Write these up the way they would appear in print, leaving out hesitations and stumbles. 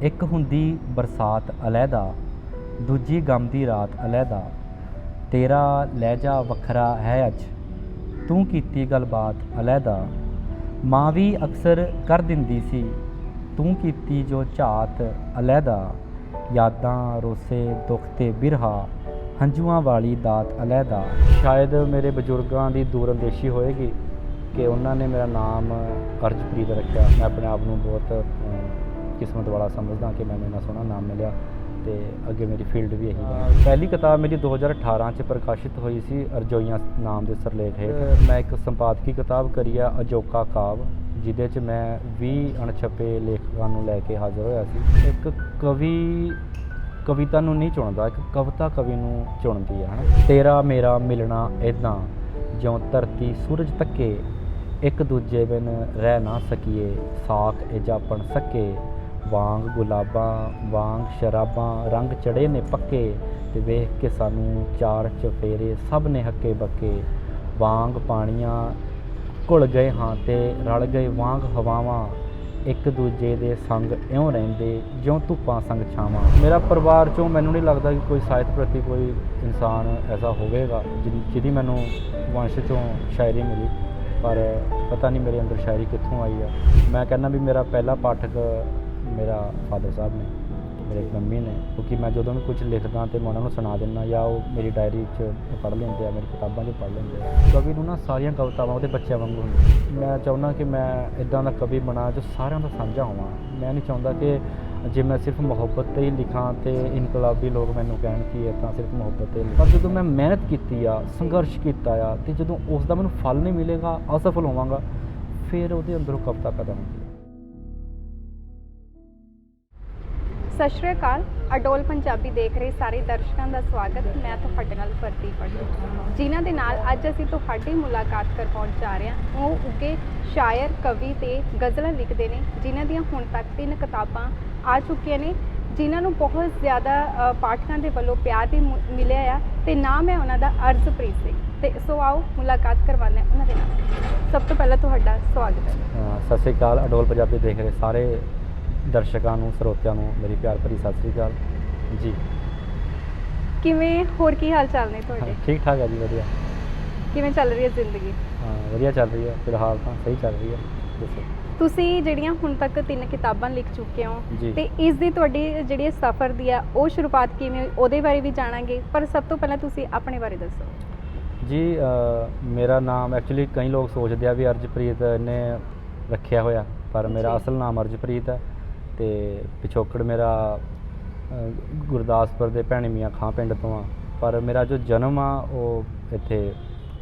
ਇੱਕ ਹੁੰਦੀ ਬਰਸਾਤ ਅਲੈਦਾ, ਦੂਜੀ ਗਮ ਦੀ ਰਾਤ ਅਲੈਦਾ। ਤੇਰਾ ਲਹਿਜਾ ਵੱਖਰਾ ਹੈ ਅੱਜ, ਤੂੰ ਕੀਤੀ ਗੱਲਬਾਤ ਅਲੈਦਾ। ਮਾਂ ਵੀ ਅਕਸਰ ਕਰ ਦਿੰਦੀ ਸੀ, ਤੂੰ ਕੀਤੀ ਜੋ ਝਾਤ ਅਲੈਦਾ। ਯਾਦਾਂ, ਰੋਸੇ, ਦੁੱਖ ਤੇ ਬਿਰਹਾ, ਹੰਝੂਆਂ ਵਾਲੀ ਦਾਤ ਅਲੈਦਾ। ਸ਼ਾਇਦ ਮੇਰੇ ਬਜ਼ੁਰਗਾਂ ਦੀ ਦੂਰਅੰਦੇਸ਼ੀ ਹੋਏਗੀ ਕਿ ਉਹਨਾਂ ਨੇ ਮੇਰਾ ਨਾਮ ਅਰਜਪ੍ਰੀਤ ਰੱਖਿਆ। ਮੈਂ ਆਪਣੇ ਆਪ ਨੂੰ ਬਹੁਤ ਕਿਸਮਤ ਵਾਲਾ ਸਮਝਦਾ ਕਿ ਮੈਨੂੰ ਇੰਨਾ ਸੋਹਣਾ ਨਾਮ ਮਿਲਿਆ ਤੇ ਅੱਗੇ ਮੇਰੀ ਫੀਲਡ ਵੀ ਇਹੀ ਹੈ। ਪਹਿਲੀ ਕਿਤਾਬ ਮੇਰੀ 2018 'ਚ ਪ੍ਰਕਾਸ਼ਿਤ ਹੋਈ ਸੀ ਅਰਜੋਈਆਂ ਨਾਮ ਦੇ ਸਿਰਲੇਖ ਹੇਠ। ਮੈਂ ਇੱਕ ਸੰਪਾਦਕੀ ਕਿਤਾਬ ਕਰੀ ਆ ਅਜੋਕਾ ਕਾਵ, ਜਿਹਦੇ 'ਚ ਮੈਂ 20 ਅਣਛਪੇ ਲੇਖਕਾਂ ਨੂੰ ਲੈ ਕੇ ਹਾਜ਼ਰ ਹੋਇਆ ਸੀ। ਇੱਕ ਕਵੀ ਕਵਿਤਾ ਨੂੰ ਨਹੀਂ ਚੁਣਦਾ, ਇੱਕ ਕਵਿਤਾ ਕਵੀ ਨੂੰ ਚੁਣਦੀ ਹੈ, ਹੈ ਨਾ। ਤੇਰਾ ਮੇਰਾ ਮਿਲਣਾ ਇੱਦਾਂ, ਜਿਉਂ ਧਰਤੀ ਸੂਰਜ ਤੱਕੇ, ਇੱਕ ਦੂਜੇ ਬਿਨ ਰਹਿ ਨਾ ਸਕੀਏ, ਸਾਖ ਏ ਜਾਪਣ ਸਕੇ। ਵਾਂਗ ਗੁਲਾਬਾਂ ਵਾਂਗ ਸ਼ਰਾਬਾਂ, ਰੰਗ ਚੜੇ ਨੇ ਪੱਕੇ, ਤੇ ਵੇਖ ਕੇ ਸਾਨੂੰ ਚਾਰ ਚਫੇਰੇ ਸਭ ਨੇ ਹੱਕੇ ਬੱਕੇ। ਵਾਂਗ ਪਾਣੀਆਂ ਘੁਲ ਗਏ ਹਾਂ ਤੇ ਰਲ ਗਏ ਵਾਂਗ ਹਵਾਵਾਂ, ਇੱਕ ਦੂਜੇ ਦੇ ਸੰਗ ਇਉਂ ਰਹਿੰਦੇ ਜਿਉਂ ਧੁੱਪਾਂ ਸੰਗ ਛਾਵਾਂ। ਮੇਰਾ ਪਰਿਵਾਰ 'ਚੋਂ ਮੈਨੂੰ ਨਹੀਂ ਲੱਗਦਾ ਕਿ ਕੋਈ ਸਾਹਿਤ ਪ੍ਰਤੀ ਕੋਈ ਇਨਸਾਨ ਐਸਾ ਹੋਵੇਗਾ ਜਿਹਦੀ ਮੈਨੂੰ ਵੰਸ਼ 'ਚੋਂ ਸ਼ਾਇਰੀ ਮਿਲੀ, ਪਰ ਪਤਾ ਨਹੀਂ ਮੇਰੇ ਅੰਦਰ ਸ਼ਾਇਰੀ ਕਿੱਥੋਂ ਆਈ ਆ। ਮੈਂ ਕਹਿੰਦਾ ਵੀ ਮੇਰਾ ਪਹਿਲਾ ਪਾਠਕ ਮੇਰਾ ਫਾਦਰ ਸਾਹਿਬ ਨੇ, ਮੇਰੇ ਮੰਮੀ ਨੇ, ਕਿਉਂਕਿ ਮੈਂ ਜਦੋਂ ਵੀ ਕੁਝ ਲਿਖਦਾ ਤੇ ਮੈਂ ਉਹਨਾਂ ਨੂੰ ਸੁਣਾ ਦਿੰਦਾ, ਜਾਂ ਉਹ ਮੇਰੀ ਡਾਇਰੀ 'ਚ ਪੜ੍ਹ ਲੈਂਦੇ ਆ, ਮੇਰੀ ਕਿਤਾਬਾਂ 'ਚ ਪੜ੍ਹ ਲੈਂਦੇ ਆ। ਕਵੀ ਨੂੰ ਨਾ ਸਾਰੀਆਂ ਕਵਿਤਾਵਾਂ ਉਹਦੇ ਬੱਚਿਆਂ ਵਾਂਗੂ ਹੁੰਦੀਆਂ। ਮੈਂ ਚਾਹੁੰਦਾ ਕਿ ਮੈਂ ਇੱਦਾਂ ਦਾ ਕਵੀ ਬਣਾ ਜੋ ਸਾਰਿਆਂ ਦਾ ਸਾਂਝਾ ਹੋਵਾਂ। ਮੈਂ ਨਹੀਂ ਚਾਹੁੰਦਾ ਕਿ ਜੇ ਮੈਂ ਸਿਰਫ ਮੁਹੱਬਤ 'ਤੇ ਹੀ ਲਿਖਾਂ ਤੇ ਇਨਕਲਾਬੀ ਲੋਕ ਮੈਨੂੰ ਕਹਿਣ ਕਿ ਇਹ ਤਾਂ ਸਿਰਫ ਮੁਹੱਬਤ 'ਤੇ। ਪਰ ਜਦੋਂ ਮੈਂ ਮਿਹਨਤ ਕੀਤੀ ਆ, ਸੰਘਰਸ਼ ਕੀਤਾ ਆ, ਤੇ ਜਦੋਂ ਉਸ ਦਾ ਮੈਨੂੰ ਫਲ ਨਹੀਂ ਮਿਲੇਗਾ, ਅਸਫਲ ਹੋਵਾਂਗਾ, ਫਿਰ ਉਹਦੇ ਅੰਦਰੋਂ ਕਵਿਤਾ ਪੈਦਾ ਹੁੰਦੀ ਹੈ। ਸਤਿ ਸ਼੍ਰੀ ਅਕਾਲ। ਅਡੋਲ ਪੰਜਾਬੀ ਦੇਖ ਰਹੇ ਸਾਰੇ ਦਰਸ਼ਕਾਂ ਦਾ ਸਵਾਗਤ। ਮੈਂ ਤੁਹਾਡੇ ਨਾਲ ਪ੍ਰਦੀਪ ਪਟੇਲ, ਜਿਨ੍ਹਾਂ ਦੇ ਨਾਲ ਅੱਜ ਅਸੀਂ ਤੁਹਾਡੀ ਮੁਲਾਕਾਤ ਕਰਵਾਉਣ ਜਾ ਰਹੇ ਹਾਂ। ਉਹ ਉੱਘੇ ਸ਼ਾਇਰ, ਕਵੀ ਤੇ ਗਜ਼ਲਾਂ ਲਿਖਦੇ ਨੇ, ਜਿਨ੍ਹਾਂ ਦੀਆਂ ਹੁਣ ਤੱਕ 3 ਕਿਤਾਬਾਂ ਆ ਚੁੱਕੀਆਂ ਨੇ, ਜਿਨ੍ਹਾਂ ਨੂੰ ਬਹੁਤ ਜ਼ਿਆਦਾ ਪਾਠਕਾਂ ਦੇ ਵੱਲੋਂ ਪਿਆਰ ਵੀ ਮਿਲਿਆ ਆ, ਤੇ ਨਾਮ ਹੈ ਉਹਨਾਂ ਦਾ ਅਰਜਪ੍ਰੀਤ ਸਿੰਘ। ਤੇ ਸੋ ਆਓ ਮੁਲਾਕਾਤ ਕਰਵਾਉਂਦੇ ਹਾਂ ਉਹਨਾਂ ਦੇ ਨਾਲ। ਸਭ ਤੋਂ ਪਹਿਲਾਂ ਤੁਹਾਡਾ ਸਵਾਗਤ ਹੈ। ਸਤਿ ਸ਼੍ਰੀ ਅਕਾਲ। ਅਡੋਲ ਪੰਜਾਬੀ ਦੇਖ ਰਹੇ ਸਾਰੇ ਦਰਸ਼ਕਾਂ ਨੂੰ, ਸਰੋਤਿਆਂ ਨੂੰ ਮੇਰੀ ਪਿਆਰ ਭਰੀ ਸਤਿ ਸ਼੍ਰੀ ਅਕਾਲ ਜੀ। ਕਿਵੇਂ, ਹੋਰ ਕੀ ਹਾਲ ਚਾਲ ਨੇ ਤੁਹਾਡੇ? ਠੀਕ ਠਾਕ ਹੈ ਜੀ, ਵਧੀਆ। ਕਿਵੇਂ ਚੱਲ ਰਹੀ ਹੈ ਜ਼ਿੰਦਗੀ? ਵਧੀਆ ਚੱਲ ਰਹੀ ਹੈ, ਫਿਲਹਾਲ ਤਾਂ ਸਹੀ ਚੱਲ ਰਹੀ ਹੈ। ਦੱਸੋ। ਤੁਸੀਂ ਜਿਹੜੀਆਂ ਹੁਣ ਤੱਕ 3 ਕਿਤਾਬਾਂ ਲਿਖ ਚੁੱਕੇ ਹੋ, ਜੀ। ਤੇ ਇਸ ਦੀ ਤੁਹਾਡੀ ਜਿਹੜੀ ਸਫ਼ਰ ਦੀ ਆ ਉਹ ਸ਼ੁਰੂਆਤ ਕਿਵੇਂ ਹੋਈ, ਉਹਦੇ ਬਾਰੇ ਵੀ ਜਾਣਾਂਗੇ, ਪਰ ਸਭ ਤੋਂ ਪਹਿਲਾਂ ਤੁਸੀਂ ਆਪਣੇ ਬਾਰੇ ਦੱਸੋ ਜੀ। ਮੇਰਾ ਨਾਮ ਐਕਚੁਅਲੀ ਕਈ ਲੋਕ ਸੋਚਦੇ ਆ ਵੀ ਅਰਜਪ੍ਰੀਤ ਨੇ ਰੱਖਿਆ ਹੋਇਆ, ਪਰ ਮੇਰਾ ਅਸਲ ਨਾਮ ਅਰਜਪ੍ਰੀਤ ਹੈ। ਤੇ ਪਿਛੋਕੜ ਮੇਰਾ ਗੁਰਦਾਸਪੁਰ ਦੇ ਭੈਣੀ ਮੀਆਂ ਖਾਂ ਪਿੰਡ ਤੋਂ ਆ, ਪਰ ਮੇਰਾ ਜੋ ਜਨਮ ਆ ਉਹ ਇੱਥੇ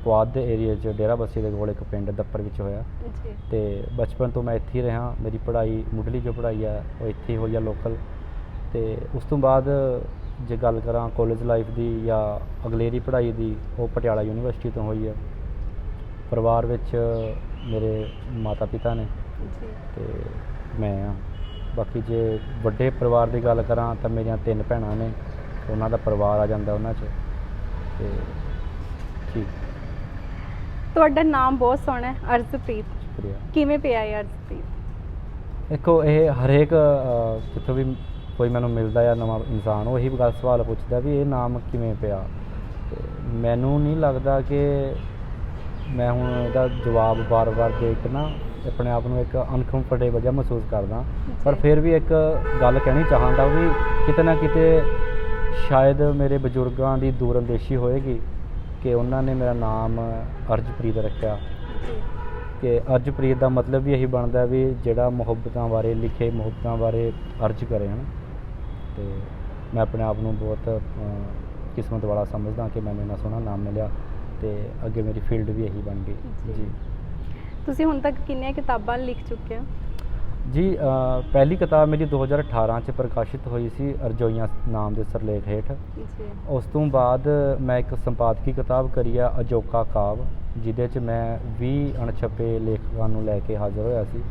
ਪੁਆਧ ਦੇ ਏਰੀਏ 'ਚ ਡੇਰਾ ਬੱਸੀ ਦੇ ਕੋਲ ਇੱਕ ਪਿੰਡ ਦੱਪਰ ਵਿੱਚ ਹੋਇਆ। ਜੀ। ਤੇ ਬਚਪਨ ਤੋਂ ਮੈਂ ਇੱਥੇ ਹੀ ਰਿਹਾ। ਮੇਰੀ ਪੜ੍ਹਾਈ, ਮੁੱਢਲੀ ਜੋ ਪੜ੍ਹਾਈ ਆ ਉਹ ਇੱਥੇ ਹੋਈ ਆ ਲੋਕਲ। ਤੇ ਉਸ ਤੋਂ ਬਾਅਦ ਜੇ ਗੱਲ ਕਰਾਂ ਕਾਲਜ ਲਾਈਫ ਦੀ ਜਾਂ ਅਗਲੇਰੀ ਪੜ੍ਹਾਈ ਦੀ, ਉਹ ਪਟਿਆਲਾ ਯੂਨੀਵਰਸਿਟੀ ਤੋਂ ਹੋਈ ਆ। ਪਰਿਵਾਰ ਵਿੱਚ ਮੇਰੇ ਮਾਤਾ ਪਿਤਾ ਨੇ ਜੀ। ਤੇ ਮੈਂ ਆ। ਬਾਕੀ ਜੇ ਵੱਡੇ ਪਰਿਵਾਰ ਦੀ ਗੱਲ ਕਰਾਂ ਤਾਂ ਮੇਰੀਆਂ 3 ਭੈਣਾਂ ਨੇ, ਉਹਨਾਂ ਦਾ ਪਰਿਵਾਰ ਆ ਜਾਂਦਾ ਉਹਨਾਂ 'ਚ। ਤੇ ਠੀਕ। ਤੁਹਾਡਾ ਨਾਮ ਬਹੁਤ ਸੋਹਣਾ ਹੈ, ਅਰਜਪ੍ਰੀਤ। ਸ਼ੁਕਰੀਆ। ਕਿਵੇਂ ਪਿਆ ਇਹ ਅਰਜਪ੍ਰੀਤ? ਦੇਖੋ, ਇਹ ਹਰੇਕ ਜਿੱਥੋਂ ਵੀ ਕੋਈ ਮੈਨੂੰ ਮਿਲਦਾ ਆ ਨਵਾਂ ਇਨਸਾਨ, ਉਹ ਇਹੀ ਗੱਲ ਸਵਾਲ ਪੁੱਛਦਾ ਵੀ ਇਹ ਨਾਮ ਕਿਵੇਂ ਪਿਆ। ਤੇ ਮੈਨੂੰ ਨਹੀਂ ਲੱਗਦਾ ਕਿ ਮੈਂ ਹੁਣ ਇਹਦਾ ਜਵਾਬ ਵਾਰ-ਵਾਰ ਦੇ ਕੇ ਨਾ ਆਪਣੇ ਆਪ ਨੂੰ ਇੱਕ ਅਨਕੰਫਰਟੇਬਲ ਜਿਹਾ ਮਹਿਸੂਸ ਕਰਦਾ, ਪਰ ਫਿਰ ਵੀ ਇੱਕ ਗੱਲ ਕਹਿਣੀ ਚਾਹਾਂਗਾ ਵੀ ਕਿਤੇ ਨਾ ਕਿਤੇ ਸ਼ਾਇਦ ਮੇਰੇ ਬਜ਼ੁਰਗਾਂ ਦੀ ਦੂਰਅੰਦੇਸ਼ੀ ਹੋਏਗੀ ਕਿ ਉਹਨਾਂ ਨੇ ਮੇਰਾ ਨਾਮ ਅਰਜਪ੍ਰੀਤ ਰੱਖਿਆ। ਕਿ ਅਰਜਪ੍ਰੀਤ ਦਾ ਮਤਲਬ ਵੀ ਇਹੀ ਬਣਦਾ ਵੀ ਜਿਹੜਾ ਮੁਹੱਬਤਾਂ ਬਾਰੇ ਲਿਖੇ, ਮੁਹੱਬਤਾਂ ਬਾਰੇ ਅਰਜ ਕਰੇ, ਹੈ ਨਾ। ਤੇ ਮੈਂ ਆਪਣੇ ਆਪ ਨੂੰ ਬਹੁਤ ਕਿਸਮਤ ਵਾਲਾ ਸਮਝਦਾ ਕਿ ਮੈਨੂੰ ਇੰਨਾ ਸੋਹਣਾ ਨਾਮ ਮਿਲਿਆ ਤੇ ਅੱਗੇ ਮੇਰੀ ਫੀਲਡ ਵੀ ਇਹੀ ਬਣ ਗਈ ਜੀ। ਤੁਸੀਂ ਹੁਣ ਤੱਕ ਕਿੰਨੀਆਂ ਕਿਤਾਬਾਂ ਲਿਖ ਚੁੱਕੇ ਹੋ? ਜੀ, ਪਹਿਲੀ ਕਿਤਾਬ ਮੇਰੀ 2018 'ਚ ਪ੍ਰਕਾਸ਼ਿਤ ਹੋਈ ਸੀ ਅਰਜੋਈਆਂ ਨਾਮ ਦੇ ਸਿਰਲੇਖ ਹੇਠ। ਜੀ। ਉਸ ਤੋਂ ਬਾਅਦ ਮੈਂ ਇੱਕ ਸੰਪਾਦਕੀ ਕਿਤਾਬ ਕਰੀ ਆ ਅਜੋਕਾ ਕਾਵ, ਜਿਹਦੇ 'ਚ ਮੈਂ 20 ਅਣਛਪੇ ਲੇਖਕਾਂ ਨੂੰ ਲੈ ਕੇ ਹਾਜ਼ਰ ਹੋਇਆ ਸੀ।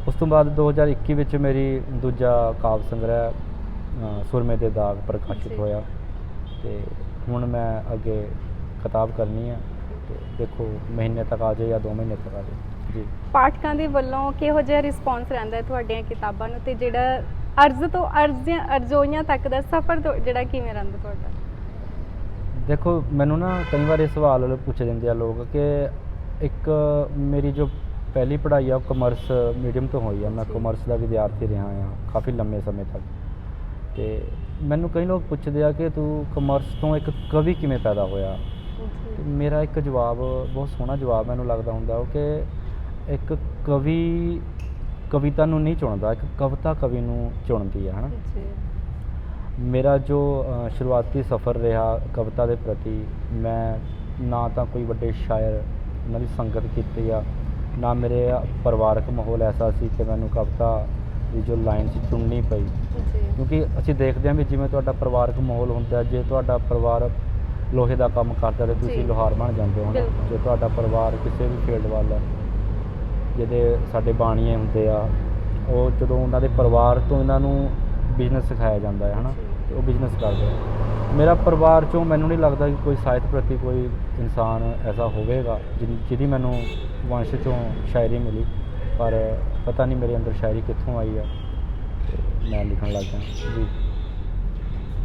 ਉਸ ਤੋਂ ਬਾਅਦ 2021 ਵਿੱਚ ਮੇਰੀ ਦੂਜਾ ਕਾਵ ਸੰਗ੍ਰਹਿ ਸੁਰਮੇ ਦੇ ਦਾਗ ਪ੍ਰਕਾਸ਼ਿਤ ਹੋਇਆ। ਤੇ ਹੁਣ ਮੈਂ ਅੱਗੇ ਕਿਤਾਬ ਕਰਨੀ ਹੈ, ਤੇ ਦੇਖੋ ਮਹੀਨੇ ਤੱਕ ਆ ਜਾਏ ਜਾਂ 2 ਮਹੀਨੇ ਤੱਕ ਆ ਜਾਏ ਜੀ। ਪਾਠਕਾਂ ਦੇ ਵੱਲੋਂ ਕਿਹੋ ਜਿਹਾ ਰਿਸਪੌਂਸ ਰਹਿੰਦਾ ਹੈ ਤੁਹਾਡੀਆਂ ਕਿਤਾਬਾਂ ਨੂੰ, ਤੇ ਜਿਹੜਾ ਅਰਜ਼ ਤੋਂ ਅਰਜ਼ੋਈਆਂ ਤੱਕ ਦਾ ਸਫ਼ਰ ਜਿਹੜਾ ਕਿਵੇਂ ਰਹਿੰਦਾ ਤੁਹਾਡਾ? ਦੇਖੋ ਮੈਨੂੰ ਨਾ ਕਈ ਵਾਰ ਇਹ ਸਵਾਲ ਪੁੱਛ ਦਿੰਦੇ ਆ ਲੋਕ ਕਿ ਇੱਕ ਮੇਰੀ ਜੋ ਪਹਿਲੀ ਪੜ੍ਹਾਈ ਆ ਉਹ ਕਮਰਸ ਮੀਡੀਅਮ ਤੋਂ ਹੋਈ ਆ। ਮੈਂ ਕਮਰਸ ਦਾ ਵਿਦਿਆਰਥੀ ਰਿਹਾ ਆ ਕਾਫੀ ਲੰਮੇ ਸਮੇਂ ਤੱਕ। ਤੇ ਮੈਨੂੰ ਕਈ ਲੋਕ ਪੁੱਛਦੇ ਆ ਕਿ ਤੂੰ ਕਮਰਸ ਤੋਂ ਇੱਕ ਕਵੀ ਕਿਵੇਂ ਪੈਦਾ ਹੋਇਆ। ਤੇ ਮੇਰਾ ਇੱਕ ਜਵਾਬ, ਬਹੁਤ ਸੋਹਣਾ ਜਵਾਬ ਮੈਨੂੰ ਲੱਗਦਾ ਹੁੰਦਾ ਉਹ ਕਿ ਇੱਕ ਕਵੀ ਕਵਿਤਾ ਨੂੰ ਨਹੀਂ ਚੁਣਦਾ, ਇੱਕ ਕਵਿਤਾ ਕਵੀ ਨੂੰ ਚੁਣਦੀ ਹੈ, ਹੈ ਨਾ। ਮੇਰਾ ਜੋ ਸ਼ੁਰੂਆਤੀ ਸਫ਼ਰ ਰਿਹਾ ਕਵਿਤਾ ਦੇ ਪ੍ਰਤੀ, ਮੈਂ ਨਾ ਤਾਂ ਕੋਈ ਵੱਡੇ ਸ਼ਾਇਰ ਉਹਨਾਂ ਦੀ ਸੰਗਤ ਕੀਤੀ ਆ, ਨਾ ਮੇਰੇ ਪਰਿਵਾਰਕ ਮਾਹੌਲ ਐਸਾ ਸੀ ਕਿ ਮੈਨੂੰ ਕਵਿਤਾ ਦੀ ਜੋ ਲਾਈਨ ਸੀ ਚੁਣਨੀ ਪਈ। ਕਿਉਂਕਿ ਅਸੀਂ ਦੇਖਦੇ ਹਾਂ ਵੀ ਜਿਵੇਂ ਤੁਹਾਡਾ ਪਰਿਵਾਰਕ ਮਾਹੌਲ ਹੁੰਦਾ, ਜੇ ਤੁਹਾਡਾ ਪਰਿਵਾਰ ਲੋਹੇ ਦਾ ਕੰਮ ਕਰਦਾ ਤੇ ਤੁਸੀਂ ਲੋਹਾਰ ਬਣ ਜਾਂਦੇ ਹੋ। ਜੇ ਤੁਹਾਡਾ ਪਰਿਵਾਰ ਕਿਸੇ ਵੀ ਫੀਲਡ ਵੱਲ, ਜਿਹਦੇ ਸਾਡੇ ਬਾਣੀਏ ਹੁੰਦੇ ਆ, ਉਹ ਜਦੋਂ ਉਹਨਾਂ ਦੇ ਪਰਿਵਾਰ ਤੋਂ ਇਹਨਾਂ ਨੂੰ ਬਿਜ਼ਨਸ ਸਿਖਾਇਆ ਜਾਂਦਾ ਹੈ, ਹੈ ਨਾ, ਤੇ ਉਹ ਬਿਜ਼ਨਸ ਕਰਦੇ ਆ। ਮੇਰਾ ਪਰਿਵਾਰ 'ਚੋਂ ਮੈਨੂੰ ਨਹੀਂ ਲੱਗਦਾ ਕਿ ਕੋਈ ਸਾਹਿਤ ਪ੍ਰਤੀ ਕੋਈ ਇਨਸਾਨ ਐਸਾ ਹੋਵੇਗਾ ਜਿਹਦੀ ਮੈਨੂੰ ਵੰਸ਼ 'ਚੋਂ ਸ਼ਾਇਰੀ ਮਿਲੀ, ਪਰ ਪਤਾ ਨਹੀਂ ਮੇਰੇ ਅੰਦਰ ਸ਼ਾਇਰੀ ਕਿੱਥੋਂ ਆਈ ਆ ਤੇ ਮੈਂ ਲਿਖਣ ਲੱਗ ਗਿਆ ਜੀ।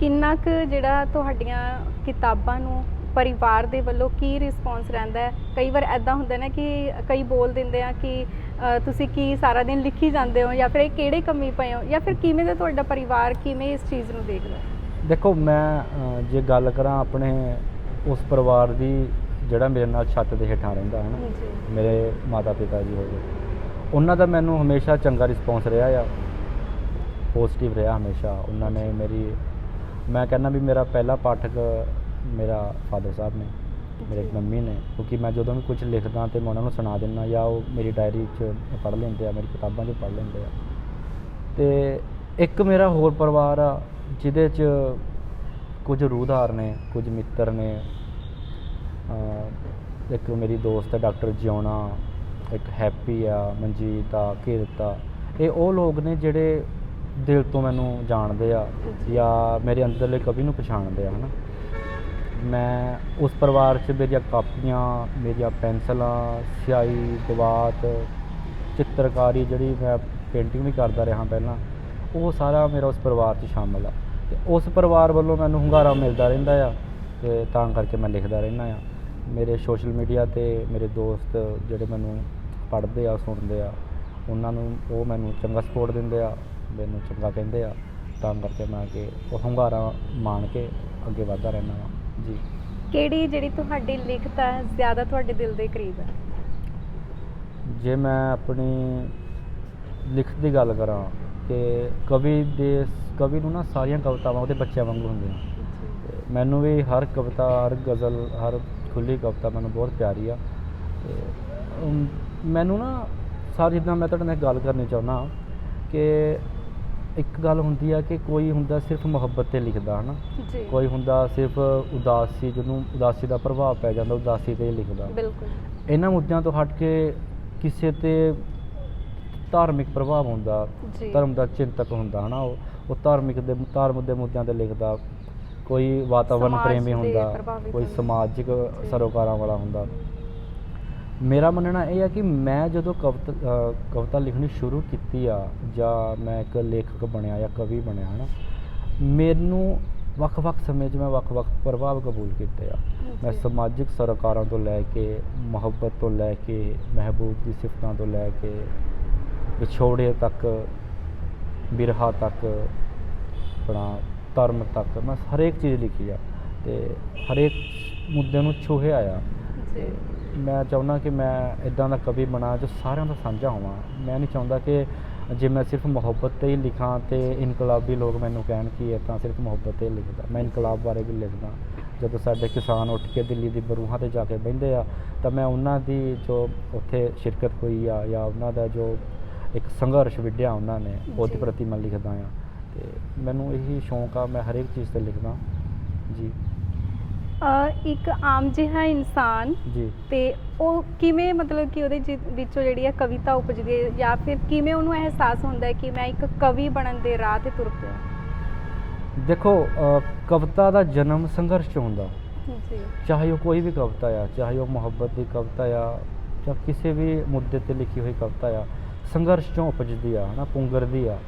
ਕਿੰਨਾ ਕੁ ਜਿਹੜਾ ਤੁਹਾਡੀਆਂ ਕਿਤਾਬਾਂ ਨੂੰ ਪਰਿਵਾਰ ਦੇ ਵੱਲੋਂ ਕੀ ਰਿਸਪੌਂਸ ਰਹਿੰਦਾ ਹੈ? ਕਈ ਵਾਰ ਐਦਾਂ ਹੁੰਦਾ ਨਾ ਕਿ ਕਈ ਬੋਲ ਦਿੰਦੇ ਆ ਕਿ ਤੁਸੀਂ ਕੀ ਸਾਰਾ ਦਿਨ ਲਿਖੀ ਜਾਂਦੇ ਹੋ, ਜਾਂ ਫਿਰ ਇਹ ਕਿਹੜੇ ਕੰਮੀ ਪਏ ਹੋ, ਜਾਂ ਫਿਰ ਕਿਵੇਂ ਦਾ ਤੁਹਾਡਾ ਪਰਿਵਾਰ ਕਿਵੇਂ ਇਸ ਚੀਜ਼ ਨੂੰ ਦੇਖਦਾ? ਦੇਖੋ ਮੈਂ ਜੇ ਗੱਲ ਕਰਾਂ ਆਪਣੇ ਉਸ ਪਰਿਵਾਰ ਦੀ ਜਿਹੜਾ ਮੇਰੇ ਨਾਲ ਛੱਤ ਦੇ ਹੇਠਾਂ ਰਹਿੰਦਾ ਹੈ ਨਾ, ਮੇਰੇ ਮਾਤਾ ਪਿਤਾ ਜੀ ਹੋ ਗਏ, ਉਹਨਾਂ ਦਾ ਮੈਨੂੰ ਹਮੇਸ਼ਾ ਚੰਗਾ ਰਿਸਪੌਂਸ ਰਿਹਾ ਆ, ਪੋਜ਼ਿਟਿਵ ਰਿਹਾ ਹਮੇਸ਼ਾ। ਉਹਨਾਂ ਨੇ ਮੈਂ ਕਹਿੰਦਾ ਵੀ ਮੇਰਾ ਪਹਿਲਾ ਪਾਠਕ ਮੇਰਾ ਫਾਦਰ ਸਾਹਿਬ ਨੇ, ਮੇਰੇ ਮੰਮੀ ਨੇ, ਕਿਉਂਕਿ ਮੈਂ ਜਦੋਂ ਵੀ ਕੁਝ ਲਿਖਦਾ ਤੇ ਮੈਂ ਉਹਨਾਂ ਨੂੰ ਸੁਣਾ ਦਿੰਦਾ, ਜਾਂ ਉਹ ਮੇਰੀ ਡਾਇਰੀ 'ਚ ਪੜ੍ਹ ਲੈਂਦੇ ਆ, ਮੇਰੀ ਕਿਤਾਬਾਂ 'ਚ ਪੜ੍ਹ ਲੈਂਦੇ ਆ। ਤੇ ਇੱਕ ਮੇਰਾ ਹੋਰ ਪਰਿਵਾਰ ਆ ਜਿਹਦੇ 'ਚ ਕੁਝ ਰੂਹਦਾਰ ਨੇ, ਕੁਝ ਮਿੱਤਰ ਨੇ। ਇੱਕ ਮੇਰੀ ਦੋਸਤ ਹੈ ਡਾਕਟਰ ਜਿਉਣਾ, ਇੱਕ ਹੈਪੀ ਆ, ਮਨਜੀਤ ਆ, ਕੀਰਤ ਆ। ਇਹ ਉਹ ਲੋਕ ਨੇ ਜਿਹੜੇ ਦਿਲ ਤੋਂ ਮੈਨੂੰ ਜਾਣਦੇ ਆ ਜਾਂ ਮੇਰੇ ਅੰਦਰਲੇ ਕਵੀ ਨੂੰ ਪਛਾਣਦੇ ਆ, ਹੈ ਨਾ। ਮੈਂ ਉਸ ਪਰਿਵਾਰ 'ਚ ਮੇਰੀਆਂ ਕਾਪੀਆਂ, ਮੇਰੀਆਂ ਪੈਨਸਲਾਂ, ਸਿਆਹੀ, ਦਵਾਤ, ਚਿੱਤਰਕਾਰੀ, ਜਿਹੜੀ ਮੈਂ ਪੇਂਟਿੰਗ ਵੀ ਕਰਦਾ ਰਿਹਾ ਪਹਿਲਾਂ, ਉਹ ਸਾਰਾ ਮੇਰਾ ਉਸ ਪਰਿਵਾਰ 'ਚ ਸ਼ਾਮਲ ਆ। ਅਤੇ ਉਸ ਪਰਿਵਾਰ ਵੱਲੋਂ ਮੈਨੂੰ ਹੁੰਗਾਰਾ ਮਿਲਦਾ ਰਹਿੰਦਾ ਆ, ਅਤੇ ਤਾਂ ਕਰਕੇ ਮੈਂ ਲਿਖਦਾ ਰਹਿੰਦਾ ਆ। ਮੇਰੇ ਸੋਸ਼ਲ ਮੀਡੀਆ 'ਤੇ ਮੇਰੇ ਦੋਸਤ ਜਿਹੜੇ ਮੈਨੂੰ ਪੜ੍ਹਦੇ ਆ, ਸੁਣਦੇ ਆ, ਉਹਨਾਂ ਨੂੰ ਉਹ ਮੈਨੂੰ ਚੰਗਾ ਸਪੋਰਟ ਦਿੰਦੇ ਆ, ਮੈਨੂੰ ਚੰਗਾ ਕਹਿੰਦੇ ਆ, ਤਾਂ ਕਰਕੇ ਮੈਂ ਕਿ ਉਹ ਹੁੰਗਾਰਾ ਮਾਣ ਕੇ ਅੱਗੇ ਵੱਧਦਾ ਰਹਿੰਦਾ ਵਾ ਜੀ। ਕਿਹੜੀ ਜਿਹੜੀ ਤੁਹਾਡੀ ਲਿਖਤ ਹੈ ਜ਼ਿਆਦਾ ਤੁਹਾਡੇ ਦਿਲ ਦੇ ਕਰੀਬ ਹੈ? ਜੇ ਮੈਂ ਆਪਣੀ ਲਿਖਤ ਦੀ ਗੱਲ ਕਰਾਂ ਕਿ ਕਵੀ ਨੂੰ ਨਾ ਸਾਰੀਆਂ ਕਵਿਤਾਵਾਂ ਉਹਦੇ ਬੱਚਿਆਂ ਵਾਂਗੂ ਹੁੰਦੀਆਂ। ਮੈਨੂੰ ਵੀ ਹਰ ਕਵਿਤਾ, ਹਰ ਗਜ਼ਲ, ਹਰ ਖੁੱਲ੍ਹੀ ਕਵਿਤਾ ਮੈਨੂੰ ਬਹੁਤ ਪਿਆਰੀ ਆ। ਅਤੇ ਮੈਨੂੰ ਨਾ ਜਿੱਦਾਂ ਮੈਂ ਤੁਹਾਡੇ ਨਾਲ ਗੱਲ ਕਰਨੀ ਚਾਹੁੰਦਾ ਕਿ ਇੱਕ ਗੱਲ ਹੁੰਦੀ ਆ ਕਿ ਕੋਈ ਹੁੰਦਾ ਸਿਰਫ ਮੁਹੱਬਤ 'ਤੇ ਲਿਖਦਾ, ਹੈ ਨਾ, ਕੋਈ ਹੁੰਦਾ ਸਿਰਫ ਉਦਾਸੀ, ਜਿਹਨੂੰ ਉਦਾਸੀ ਦਾ ਪ੍ਰਭਾਵ ਪੈ ਜਾਂਦਾ, ਉਦਾਸੀ 'ਤੇ ਲਿਖਦਾ। ਬਿਲਕੁਲ। ਇਹਨਾਂ ਮੁੱਦਿਆਂ ਤੋਂ ਹਟ ਕੇ ਕਿਸੇ 'ਤੇ ਧਾਰਮਿਕ ਪ੍ਰਭਾਵ ਹੁੰਦਾ, ਧਰਮ ਦਾ ਚਿੰਤਕ ਹੁੰਦਾ, ਹੈ ਨਾ, ਉਹ ਧਾਰਮਿਕ ਦੇ ਮੁੱਦਿਆਂ 'ਤੇ ਲਿਖਦਾ। ਕੋਈ ਵਾਤਾਵਰਨ ਪ੍ਰੇਮੀ ਹੁੰਦਾ, ਕੋਈ ਸਮਾਜਿਕ ਸਰੋਕਾਰਾਂ ਵਾਲਾ ਹੁੰਦਾ। ਮੇਰਾ ਮੰਨਣਾ ਇਹ ਹੈ ਕਿ ਮੈਂ ਜਦੋਂ ਕਵਿਤਾ ਲਿਖਣੀ ਸ਼ੁਰੂ ਕੀਤੀ ਆ, ਜਾਂ ਮੈਂ ਇੱਕ ਲੇਖਕ ਬਣਿਆ ਜਾਂ ਕਵੀ ਬਣਿਆ, ਹੈ ਨਾ, ਮੈਨੂੰ ਵੱਖ-ਵੱਖ ਸਮੇਂ 'ਚ ਮੈਂ ਵੱਖ-ਵੱਖ ਪ੍ਰਭਾਵ ਕਬੂਲ ਕੀਤੇ ਆ। ਮੈਂ ਸਮਾਜਿਕ ਸਰੋਕਾਰਾਂ ਤੋਂ ਲੈ ਕੇ, ਮੁਹੱਬਤ ਤੋਂ ਲੈ ਕੇ, ਮਹਿਬੂਬ ਦੀ ਸਿਫਤਾਂ ਤੋਂ ਲੈ ਕੇ, ਵਿਛੋੜੇ ਤੱਕ, ਬਿਰਹਾ ਤੱਕ, ਆਪਣਾ ਧਰਮ ਤੱਕ, ਮੈਂ ਹਰੇਕ ਚੀਜ਼ ਲਿਖੀ ਆ ਅਤੇ ਹਰੇਕ ਮੁੱਦੇ ਨੂੰ ਛੂਹਿਆ ਆ। ਮੈਂ ਚਾਹੁੰਦਾ ਕਿ ਮੈਂ ਇੱਦਾਂ ਦਾ ਕਵੀ ਬਣਾ ਜੋ ਸਾਰਿਆਂ ਦਾ ਸਾਂਝਾ ਹੋਵਾਂ। ਮੈਂ ਨਹੀਂ ਚਾਹੁੰਦਾ ਕਿ ਜੇ ਮੈਂ ਸਿਰਫ ਮੁਹੱਬਤ 'ਤੇ ਹੀ ਲਿਖਾਂ ਅਤੇ ਇਨਕਲਾਬੀ ਲੋਕ ਮੈਨੂੰ ਕਹਿਣ ਕਿ ਇਹ ਤਾਂ ਸਿਰਫ ਮੁਹੱਬਤ 'ਤੇ ਲਿਖਦਾ। ਮੈਂ ਇਨਕਲਾਬ ਬਾਰੇ ਵੀ ਲਿਖਦਾ। ਜਦੋਂ ਸਾਡੇ ਕਿਸਾਨ ਉੱਠ ਕੇ ਦਿੱਲੀ ਦੀ ਬਰੂਹਾਂ 'ਤੇ ਜਾ ਕੇ ਬਹਿੰਦੇ ਆ, ਤਾਂ ਮੈਂ ਉਹਨਾਂ ਦੀ ਜੋ ਉੱਥੇ ਸ਼ਿਰਕਤ ਹੋਈ ਆ, ਜਾਂ ਉਹਨਾਂ ਦਾ ਜੋ ਇੱਕ ਸੰਘਰਸ਼ ਵਿੱਢਿਆ ਉਹਨਾਂ ਨੇ, ਉਹਦੇ ਪ੍ਰਤੀ ਮੈਂ ਲਿਖਦਾ ਹਾਂ। ਅਤੇ ਮੈਨੂੰ ਇਹੀ ਸ਼ੌਂਕ ਆ, ਮੈਂ ਹਰੇਕ ਚੀਜ਼ 'ਤੇ ਲਿਖਦਾ ਜੀ। ਇੱਕ ਆਮ ਜਿਹਾ ਇਨਸਾਨ ਜੀ, ਤੇ ਉਹ ਕਿਵੇਂ ਮਤਲਬ ਕਿ ਉਹਦੇ ਵਿੱਚੋਂ ਜਿਹੜੀ ਹੈ ਕਵਿਤਾ ਉਪਜਦੀ ਹੈ, ਜਾਂ ਫਿਰ ਕਿਵੇਂ ਉਹਨੂੰ ਅਹਿਸਾਸ ਹੁੰਦਾ ਹੈ ਕਿ ਮੈਂ ਇੱਕ ਕਵੀ ਬਣਨ ਦੇ ਰਾਹ 'ਤੇ ਤੁਰ ਪਿਆ? ਦੇਖੋ, ਕਵਿਤਾ ਦਾ ਜਨਮ ਸੰਘਰਸ਼ 'ਚ ਹੁੰਦਾ ਜੀ। ਚਾਹੇ ਉਹ ਕੋਈ ਵੀ ਕਵਿਤਾ ਆ, ਚਾਹੇ ਉਹ ਮੁਹੱਬਤ ਦੀ ਕਵਿਤਾ ਆ, ਜਾਂ ਕਿਸੇ ਵੀ ਮੁੱਦੇ 'ਤੇ ਲਿਖੀ ਹੋਈ ਕਵਿਤਾ ਆ, ਸੰਘਰਸ਼ 'ਚੋਂ ਉਪਜਦੀ ਆ, ਹੈ ਨਾ, ਪੁੰਗਰਦੀ ਆ।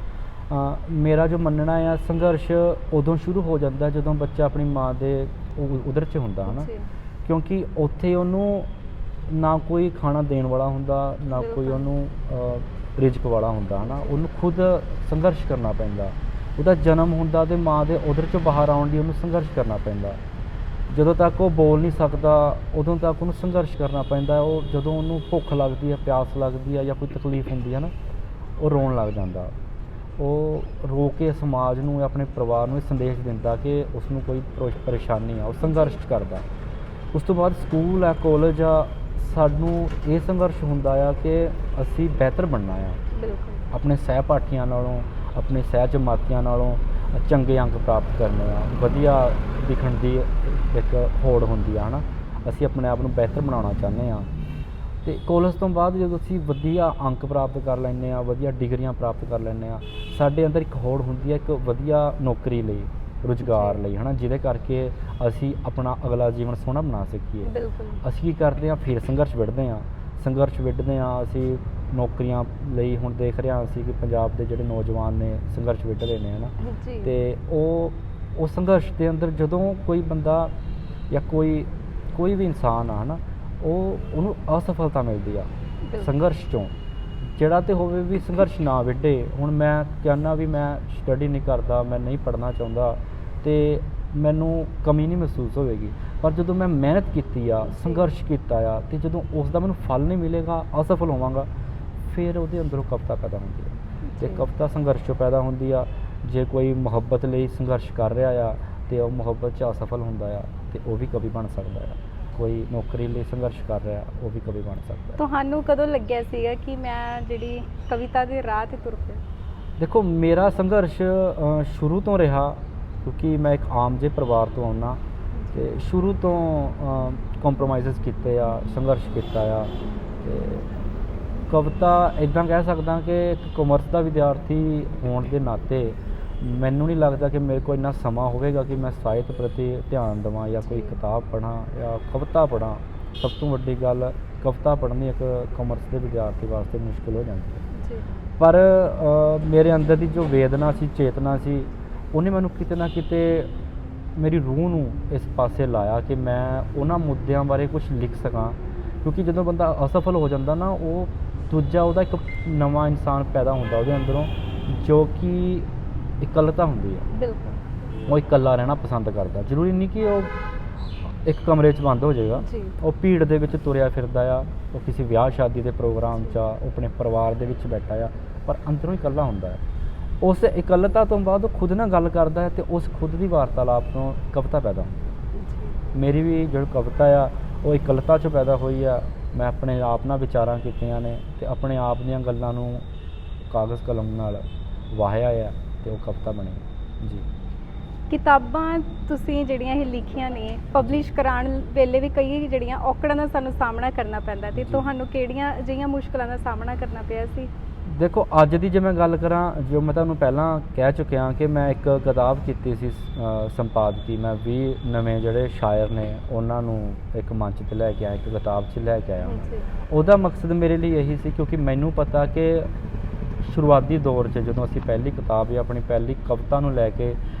ਮੇਰਾ ਜੋ ਮੰਨਣਾ ਆ ਸੰਘਰਸ਼ ਉਦੋਂ ਸ਼ੁਰੂ ਹੋ ਜਾਂਦਾ ਜਦੋਂ ਬੱਚਾ ਆਪਣੀ ਮਾਂ ਦੇ ਉਦਰ 'ਚ ਹੁੰਦਾ ਹੈ ਨਾ, ਜੀ ਕਿਉਂਕਿ ਉੱਥੇ ਉਹਨੂੰ ਨਾ ਕੋਈ ਖਾਣਾ ਦੇਣ ਵਾਲਾ ਹੁੰਦਾ, ਨਾ ਕੋਈ ਬਿਲਕੁਲ। ਉਹਨੂੰ ਰਿਜ਼ਕ ਵਾਲਾ ਹੁੰਦਾ ਹੈ ਨਾ, ਉਹਨੂੰ ਖੁਦ ਸੰਘਰਸ਼ ਕਰਨਾ ਪੈਂਦਾ। ਉਹਦਾ ਜਨਮ ਹੁੰਦਾ ਤੇ ਮਾਂ ਦੇ ਉਦਰ 'ਚੋਂ ਬਾਹਰ ਆਉਣ ਲਈ ਉਹਨੂੰ ਸੰਘਰਸ਼ ਕਰਨਾ ਪੈਂਦਾ। ਜਦੋਂ ਤੱਕ ਉਹ ਬੋਲ ਨਹੀਂ ਸਕਦਾ ਉਦੋਂ ਤੱਕ ਉਹਨੂੰ ਸੰਘਰਸ਼ ਕਰਨਾ ਪੈਂਦਾ। ਉਹ ਜਦੋਂ ਉਹਨੂੰ ਭੁੱਖ ਲੱਗਦੀ ਹੈ, ਪਿਆਸ ਲੱਗਦੀ ਹੈ ਜਾਂ ਕੋਈ ਤਕਲੀਫ ਹੁੰਦੀ ਹੈ ਨਾ, ਉਹ ਰੋਣ ਲੱਗ ਜਾਂਦਾ। ਉਹ ਰੋ ਕੇ ਸਮਾਜ ਨੂੰ ਜਾਂ ਆਪਣੇ ਪਰਿਵਾਰ ਨੂੰ ਇਹ ਸੰਦੇਸ਼ ਦਿੰਦਾ ਕਿ ਉਸ ਨੂੰ ਕੋਈ ਪਰੇਸ਼ਾਨੀ ਆ, ਉਹ ਸੰਘਰਸ਼ ਕਰਦਾ। ਉਸ ਤੋਂ ਬਾਅਦ ਸਕੂਲ ਆ, ਕਾਲਜ ਆ, ਸਾਨੂੰ ਇਹ ਸੰਘਰਸ਼ ਹੁੰਦਾ ਆ ਕਿ ਅਸੀਂ ਬਿਹਤਰ ਬਣਨਾ ਆ, ਬਿਲਕੁਲ ਆਪਣੇ ਸਹਿਪਾਠੀਆਂ ਨਾਲੋਂ, ਆਪਣੇ ਸਹਿ ਜਮਾਤੀਆਂ ਨਾਲੋਂ ਚੰਗੇ ਅੰਕ ਪ੍ਰਾਪਤ ਕਰਨੇ ਆ, ਵਧੀਆ ਦਿਖਣ ਦੀ ਇੱਕ ਹੋੜ ਹੁੰਦੀ ਆ ਹੈ ਨਾ। ਅਸੀਂ ਆਪਣੇ ਆਪ ਨੂੰ ਬਿਹਤਰ ਬਣਾਉਣਾ ਚਾਹੁੰਦੇ ਹਾਂ। ਅਤੇ ਕਾਲਜ ਤੋਂ ਬਾਅਦ ਜਦੋਂ ਅਸੀਂ ਵਧੀਆ ਅੰਕ ਪ੍ਰਾਪਤ ਕਰ ਲੈਂਦੇ ਹਾਂ, ਵਧੀਆ ਡਿਗਰੀਆਂ ਪ੍ਰਾਪਤ ਕਰ ਲੈਂਦੇ ਹਾਂ, ਸਾਡੇ ਅੰਦਰ ਇੱਕ ਹੋੜ ਹੁੰਦੀ ਹੈ ਇੱਕ ਵਧੀਆ ਨੌਕਰੀ ਲਈ, ਰੁਜ਼ਗਾਰ ਲਈ ਹੈ ਨਾ, ਜਿਹਦੇ ਕਰਕੇ ਅਸੀਂ ਆਪਣਾ ਅਗਲਾ ਜੀਵਨ ਸੋਹਣਾ ਬਣਾ ਸਕੀਏ। ਬਿਲਕੁਲ ਅਸੀਂ ਕੀ ਕਰਦੇ ਹਾਂ, ਫਿਰ ਸੰਘਰਸ਼ ਵਿੱਢਦੇ ਹਾਂ। ਅਸੀਂ ਨੌਕਰੀਆਂ ਲਈ ਹੁਣ ਦੇਖ ਰਹੇ ਹਾਂ ਅਸੀਂ ਕਿ ਪੰਜਾਬ ਦੇ ਜਿਹੜੇ ਨੌਜਵਾਨ ਨੇ ਸੰਘਰਸ਼ ਵਿੱਢ ਰਹੇ ਨੇ ਹੈ ਨਾ। ਜੀ ਅਤੇ ਉਹ ਸੰਘਰਸ਼ ਦੇ ਅੰਦਰ ਜਦੋਂ ਕੋਈ ਬੰਦਾ ਜਾਂ ਕੋਈ ਵੀ ਇਨਸਾਨ ਆ ਹੈ ਨਾ, ਉਹਨੂੰ ਅਸਫਲਤਾ ਮਿਲਦੀ ਆ ਬਿਲਕੁਲ। ਸੰਘਰਸ਼ 'ਚੋਂ, ਜਿਹੜਾ ਤੇ ਹੋਵੇ ਵੀ ਸੰਘਰਸ਼ ਨਾ ਵਿੱਢੇ। ਹੁਣ ਮੈਂ ਚਾਹੁੰਦਾ ਵੀ ਮੈਂ ਸਟੱਡੀ ਨਹੀਂ ਕਰਦਾ, ਮੈਂ ਨਹੀਂ ਪੜ੍ਹਨਾ ਚਾਹੁੰਦਾ ਅਤੇ ਮੈਨੂੰ ਕਮੀ ਨਹੀਂ ਮਹਿਸੂਸ ਹੋਵੇਗੀ, ਪਰ ਜਦੋਂ ਮੈਂ ਮਿਹਨਤ ਕੀਤੀ ਆ, ਸੰਘਰਸ਼ ਕੀਤਾ ਆ, ਅਤੇ ਜਦੋਂ ਉਸ ਦਾ ਮੈਨੂੰ ਫਲ ਨਹੀਂ ਮਿਲੇਗਾ, ਅਸਫਲ ਹੋਵਾਂਗਾ, ਫਿਰ ਉਹਦੇ ਅੰਦਰੋਂ ਕਵਿਤਾ ਪੈਦਾ ਹੁੰਦੀ ਹੈ। ਅਤੇ ਜੀ। ਕਵਿਤਾ ਸੰਘਰਸ਼ 'ਚੋਂ ਪੈਦਾ ਹੁੰਦੀ ਆ। ਜੇ ਕੋਈ ਮੁਹੱਬਤ ਲਈ ਸੰਘਰਸ਼ ਕਰ ਰਿਹਾ ਆ ਅਤੇ ਉਹ ਮੁਹੱਬਤ 'ਚ ਅਸਫਲ ਹੁੰਦਾ ਆ, ਅਤੇ ਉਹ ਵੀ ਕਵੀ ਬਣ ਸਕਦਾ ਆ। ਕੋਈ ਨੌਕਰੀ ਲਈ ਸੰਘਰਸ਼ ਕਰ ਰਿਹਾ, ਉਹ ਵੀ ਕਵੀ ਬਣ ਸਕਦਾ। ਤੁਹਾਨੂੰ ਕਦੋਂ ਲੱਗਿਆ ਸੀਗਾ ਕਿ ਮੈਂ ਜਿਹੜੀ ਕਵਿਤਾ ਦੇ ਰਾਹ 'ਤੇ ਤੁਰ ਪਿਆ? ਦੇਖੋ, ਮੇਰਾ ਸੰਘਰਸ਼ ਸ਼ੁਰੂ ਤੋਂ ਰਿਹਾ, ਕਿਉਂਕਿ ਮੈਂ ਇੱਕ ਆਮ ਜਿਹੇ ਪਰਿਵਾਰ ਤੋਂ ਆਉਂਦਾ ਅਤੇ ਸ਼ੁਰੂ ਤੋਂ ਕੰਪਰੋਮਾਈਜ਼ਸ ਕੀਤੇ ਆ, ਸੰਘਰਸ਼ ਕੀਤਾ ਆ। ਅਤੇ ਕਵਿਤਾ ਇੱਦਾਂ ਕਹਿ ਸਕਦਾ ਕਿ ਇੱਕ ਕਾਮਰਸ ਦਾ ਵਿਦਿਆਰਥੀ ਹੋਣ ਦੇ ਨਾਤੇ ਮੈਨੂੰ ਨਹੀਂ ਲੱਗਦਾ ਕਿ ਮੇਰੇ ਕੋਲ ਇੰਨਾ ਸਮਾਂ ਹੋਵੇਗਾ ਕਿ ਮੈਂ ਸਾਹਿਤ ਪ੍ਰਤੀ ਧਿਆਨ ਦੇਵਾਂ ਜਾਂ ਕੋਈ ਕਿਤਾਬ ਪੜ੍ਹਾਂ ਜਾਂ ਕਵਿਤਾ ਪੜ੍ਹਾਂ। ਸਭ ਤੋਂ ਵੱਡੀ ਗੱਲ, ਕਵਿਤਾ ਪੜ੍ਹਨੀ ਇੱਕ ਕਾਮਰਸ ਦੇ ਵਿਦਿਆਰਥੀ ਵਾਸਤੇ ਮੁਸ਼ਕਿਲ ਹੋ ਜਾਂਦੀ ਹੈ। ਜੀ ਪਰ ਮੇਰੇ ਅੰਦਰ ਦੀ ਜੋ ਵੇਦਨਾ ਸੀ, ਚੇਤਨਾ ਸੀ, ਉਹਨੇ ਮੈਨੂੰ ਕਿਤੇ ਨਾ ਕਿਤੇ ਮੇਰੀ ਰੂਹ ਨੂੰ ਇਸ ਪਾਸੇ ਲਾਇਆ ਕਿ ਮੈਂ ਉਹਨਾਂ ਮੁੱਦਿਆਂ ਬਾਰੇ ਕੁਝ ਲਿਖ ਸਕਾਂ। ਕਿਉਂਕਿ ਜਦੋਂ ਬੰਦਾ ਅਸਫਲ ਹੋ ਜਾਂਦਾ ਨਾ, ਉਹ ਦੂਜਾ ਉਹਦਾ ਇੱਕ ਨਵਾਂ ਇਨਸਾਨ ਪੈਦਾ ਹੁੰਦਾ ਉਹਦੇ ਅੰਦਰੋਂ, ਜੋ ਕਿ ਇਕੱਲਤਾ ਹੁੰਦੀ ਹੈ। ਬਿਲਕੁਲ ਉਹ ਇਕੱਲਾ ਰਹਿਣਾ ਪਸੰਦ ਕਰਦਾ। ਜ਼ਰੂਰੀ ਨਹੀਂ ਕਿ ਉਹ ਇੱਕ ਕਮਰੇ 'ਚ ਬੰਦ ਹੋ ਜਾਏਗਾ, ਜੀ ਉਹ ਭੀੜ ਦੇ ਵਿੱਚ ਤੁਰਿਆ ਫਿਰਦਾ ਆ, ਉਹ ਕਿਸੇ ਵਿਆਹ ਸ਼ਾਦੀ ਦੇ ਪ੍ਰੋਗਰਾਮ 'ਚ ਆ, ਉਹ ਆਪਣੇ ਪਰਿਵਾਰ ਦੇ ਵਿੱਚ ਬੈਠਾ ਆ, ਪਰ ਅੰਦਰੋਂ ਇਕੱਲਾ ਹੁੰਦਾ ਹੈ। ਉਸ ਇਕੱਲਤਾ ਤੋਂ ਬਾਅਦ ਉਹ ਖੁਦ ਨਾਲ ਗੱਲ ਕਰਦਾ ਹੈ ਅਤੇ ਉਸ ਖੁਦ ਦੀ ਵਾਰਤਾਲਾਪ ਤੋਂ ਕਵਿਤਾ ਪੈਦਾ ਹੁੰਦੀ ਹੈ। ਜੀ ਮੇਰੀ ਵੀ ਜਿਹੜੀ ਕਵਿਤਾ ਆ ਉਹ ਇਕੱਲਤਾ 'ਚੋਂ ਪੈਦਾ ਹੋਈ ਆ। ਮੈਂ ਆਪਣੇ ਆਪ ਨਾਲ ਵਿਚਾਰਾਂ ਕੀਤੀਆਂ ਨੇ ਅਤੇ ਆਪਣੇ ਆਪ ਦੀਆਂ ਗੱਲਾਂ ਨੂੰ ਕਾਗਜ਼ ਕਲਮ ਨਾਲ ਵਾਹਿਆ ਆ ਅਤੇ ਉਹ ਕਵਿਤਾ ਬਣੀ। ਜੀ ਕਿਤਾਬਾਂ ਤੁਸੀਂ ਜਿਹੜੀਆਂ ਇਹ ਲਿਖੀਆਂ ਨੇ, ਪਬਲਿਸ਼ ਕਰਾਉਣ ਵੇਲੇ ਵੀ ਕਈ ਜਿਹੜੀਆਂ ਔਕੜਾਂ ਦਾ ਸਾਨੂੰ ਸਾਹਮਣਾ ਕਰਨਾ ਪੈਂਦਾ, ਅਤੇ ਜੀ। ਤੁਹਾਨੂੰ ਕਿਹੜੀਆਂ ਅਜਿਹੀਆਂ ਮੁਸ਼ਕਲਾਂ ਦਾ ਸਾਹਮਣਾ ਕਰਨਾ ਪਿਆ ਸੀ? ਦੇਖੋ, ਅੱਜ ਦੀ ਜੇ ਮੈਂ ਗੱਲ ਕਰਾਂ, ਜੋ ਮੈਂ ਤੁਹਾਨੂੰ ਪਹਿਲਾਂ ਕਹਿ ਚੁੱਕਿਆ ਕਿ ਮੈਂ ਇੱਕ ਕਿਤਾਬ ਕੀਤੀ ਸੀ ਸੰਪਾਦਕੀ। ਮੈਂ 20 ਨਵੇਂ ਜਿਹੜੇ ਸ਼ਾਇਰ ਨੇ ਉਹਨਾਂ ਨੂੰ ਇੱਕ ਮੰਚ 'ਤੇ ਲੈ ਕੇ ਆਇਆ, ਇੱਕ ਕਿਤਾਬ 'ਚ ਲੈ ਕੇ ਆਇਆ। ਜੀ ਉਹਦਾ ਮਕਸਦ ਮੇਰੇ ਲਈ ਇਹੀ ਸੀ, ਕਿਉਂਕਿ ਮੈਨੂੰ ਪਤਾ ਕਿ ਸ਼ੁਰੂਆਤੀ ਦੌਰ 'ਚ ਜਦੋਂ ਅਸੀਂ ਪਹਿਲੀ ਕਿਤਾਬ ਜਾਂ ਆਪਣੀ ਪਹਿਲੀ ਕਵਿਤਾ ਨੂੰ ਲੈ ਕੇ